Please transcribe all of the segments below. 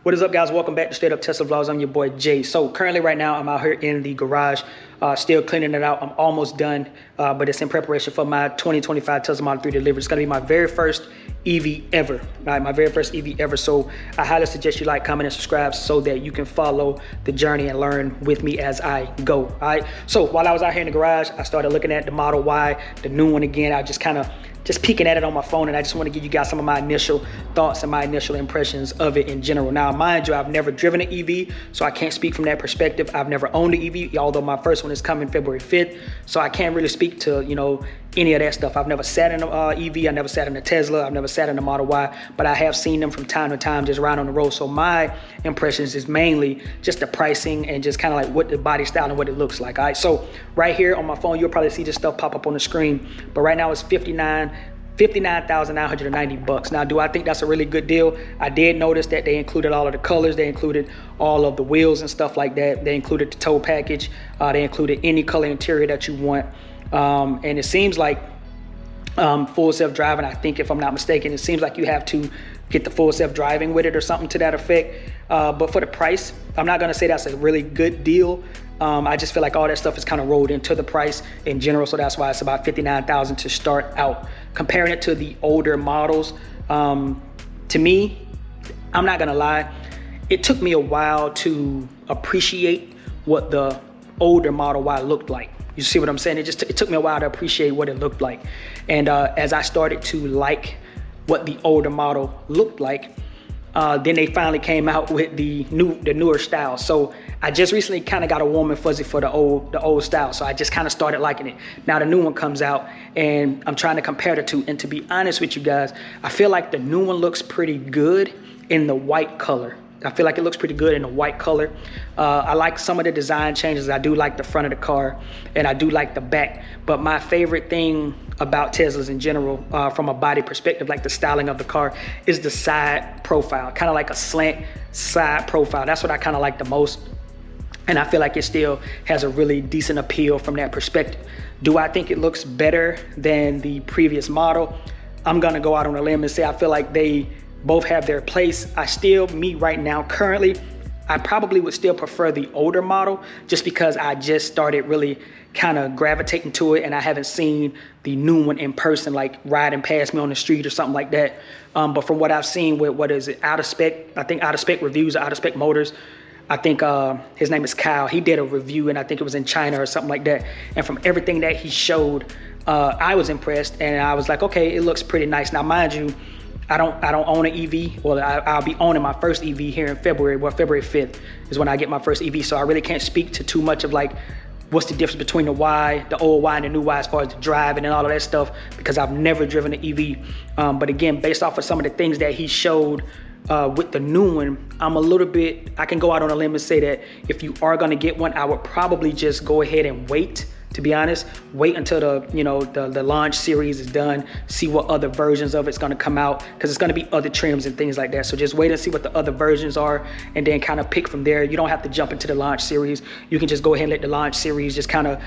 What is up, guys? Welcome back to Straight Up Tesla Vlogs. I'm your boy Jay. So currently right now I'm out here in the garage, still cleaning it out. I'm almost done, but it's in preparation for my 2025 Tesla Model 3 delivery. It's gonna be my very first EV ever, right? My very first EV ever. So I highly suggest you like, comment, and subscribe so that you can follow the journey and learn with me as I go, all right? So while I was out here in the garage, I started looking at the Model Y, the new one again. I just peeking at it on my phone, and I just want to give you guys some of my initial thoughts and my initial impressions of it in general. Now, mind you, I've never driven an EV, so I can't speak from that perspective. I've never owned an EV, although my first one is coming February 5th, so I can't really speak to, any of that stuff. I've never sat in an EV, I never sat in a Tesla, I've never sat in a Model Y, but I have seen them from time to time just ride on the road. So my impressions is mainly just the pricing and just kind of like what the body style and what it looks like, all right? So right here on my phone, you'll probably see this stuff pop up on the screen, but right now it's $59,990. Now, do I think that's a really good deal? I did notice that they included all of the colors. They included all of the wheels and stuff like that. They included the tow package. They included any color interior that you want. And it seems like full self-driving, I think if I'm not mistaken, it seems like you have to get the full self-driving with it or something to that effect. But for the price, I'm not gonna say that's a really good deal. I just feel like all that stuff is kind of rolled into the price in general, so that's why it's about $59,000 to start out. Comparing it to the older models, to me, I'm not gonna lie, it took me a while to appreciate what the older Model Y looked like. You see what I'm saying? It took me a while to appreciate what it looked like. And as I started to like what the older model looked like, then they finally came out with the newer style. So I just recently kind of got a warm and fuzzy for the old style. So I just kind of started liking it. Now the new one comes out and I'm trying to compare the two. And to be honest with you guys, I feel like the new one looks pretty good in the white color. I feel like it looks pretty good in the white color. I like some of the design changes. I do like the front of the car and I do like the back. But my favorite thing about Teslas in general, from a body perspective, like the styling of the car, is the side profile, kind of like a slant side profile. That's what I kind of like the most. And I feel like it still has a really decent appeal from that perspective. Do I think it looks better than the previous model? I'm gonna go out on a limb and say I feel like they both have their place. Me right now, currently, I probably would still prefer the older model just because I just started really kind of gravitating to it and I haven't seen the new one in person, like riding past me on the street or something like that. But from what I've seen with, what is it, Out of Spec, I think Out of Spec Reviews, Out of Spec Motors, I think his name is Kyle. He did a review and I think it was in China or something like that. And from everything that he showed, I was impressed and I was like, okay, it looks pretty nice. Now, mind you, I don't own an EV. Well, I'll be owning my first EV here in February. Well, February 5th is when I get my first EV. So I really can't speak to too much of like what's the difference between the Y, the old Y and the new Y as far as the driving and all of that stuff, because I've never driven an EV. But again, based off of some of the things that he showed with the new one, I can go out on a limb and say that if you are gonna get one, I would probably just go ahead and wait. To be honest, wait until the launch series is done, see what other versions of it's gonna come out, because it's gonna be other trims and things like that. So just wait and see what the other versions are and then kind of pick from there. You don't have to jump into the launch series. You can just go ahead and let the launch series just kind of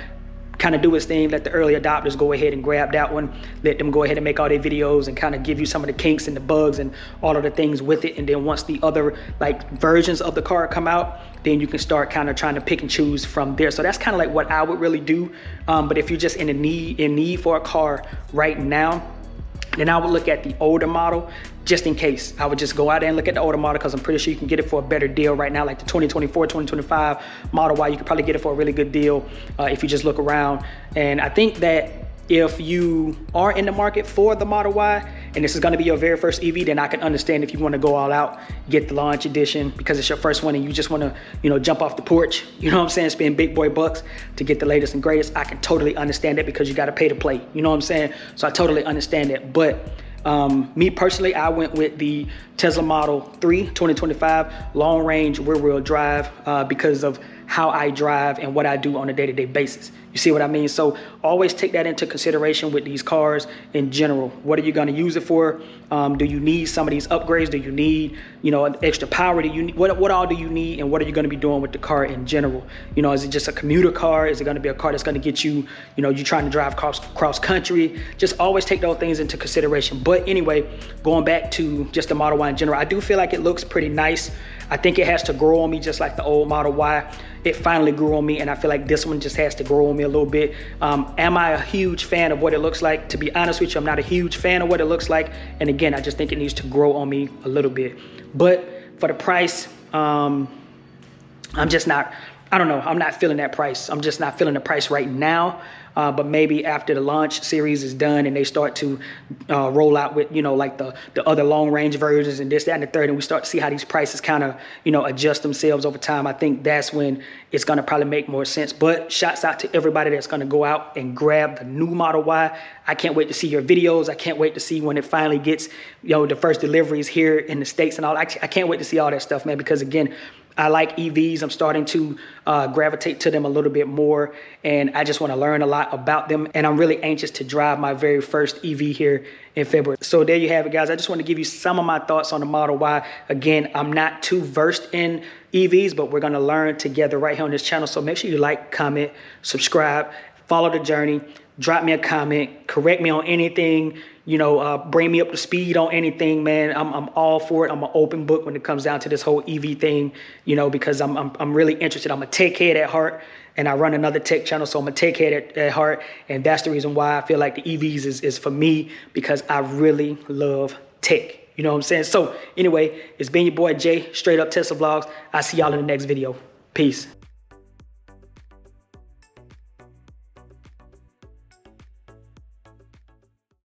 do its thing. Let the early adopters go ahead and grab that one. Let them go ahead and make all their videos and kind of give you some of the kinks and the bugs and all of the things with it. And then once the other like versions of the car come out, then you can start kind of trying to pick and choose from there. So that's kind of like what I would really do. But if you're just in need for a car right now, then I would look at the older model just in case. I would just go out there and look at the older model because I'm pretty sure you can get it for a better deal right now. Like the 2024, 2025 Model Y, you could probably get it for a really good deal if you just look around. And I think that if you are in the market for the Model Y and this is gonna be your very first EV, then I can understand if you wanna go all out, get the launch edition because it's your first one and you just wanna, jump off the porch, you know what I'm saying, spend big boy bucks to get the latest and greatest. I can totally understand it because you gotta pay to play, you know what I'm saying? So I totally understand it. But me personally, I went with the Tesla Model 3 2025 long range rear wheel drive because of how I drive and what I do on a day-to-day basis. You see what I mean? So always take that into consideration with these cars in general. What are you gonna use it for? Do you need some of these upgrades? Do you need, extra power? Do you need, what all do you need, and what are you gonna be doing with the car in general? Is it just a commuter car? Is it gonna be a car that's gonna get you, you trying to drive cross country? Just always take those things into consideration. But anyway, going back to just the Model Y in general, I do feel like it looks pretty nice. I think it has to grow on me just like the old Model Y. It finally grew on me, and I feel like this one just has to grow on me a little bit. Am I a huge fan of what it looks like? To be honest with you, I'm not a huge fan of what it looks like. And again, I just think it needs to grow on me a little bit. But for the price, I'm just not, I don't know, I'm not feeling that price. I'm just not feeling the price right now. But maybe after the launch series is done and they start to roll out with, you know, like the other long range versions and this, that, and the third, and we start to see how these prices kind of, you know, adjust themselves over time, I think that's when it's going to probably make more sense. But shouts out to everybody that's going to go out and grab the new Model Y. I can't wait to see your videos. I can't wait to see when it finally gets, you know, the first deliveries here in the States and all. I can't wait to see all that stuff, man, because again, I like EVs. I'm starting to gravitate to them a little bit more, and I just want to learn a lot about them. And I'm really anxious to drive my very first EV here in February. So there you have it, guys. I just want to give you some of my thoughts on the Model Y. Again, I'm not too versed in EVs, but we're going to learn together right here on this channel. So make sure you like, comment, subscribe, follow the journey. Drop me a comment, correct me on anything, you know, bring me up to speed on anything, man. I'm all for it. I'm an open book when it comes down to this whole EV thing, you know, because I'm really interested. I'm a tech head at heart, and I run another tech channel, so I'm a tech head at heart, and that's the reason why I feel like the EVs is for me, because I really love tech. You know what I'm saying? So anyway, it's been your boy Jay, Straight Up Tesla Vlogs. I'll see y'all in the next video. Peace.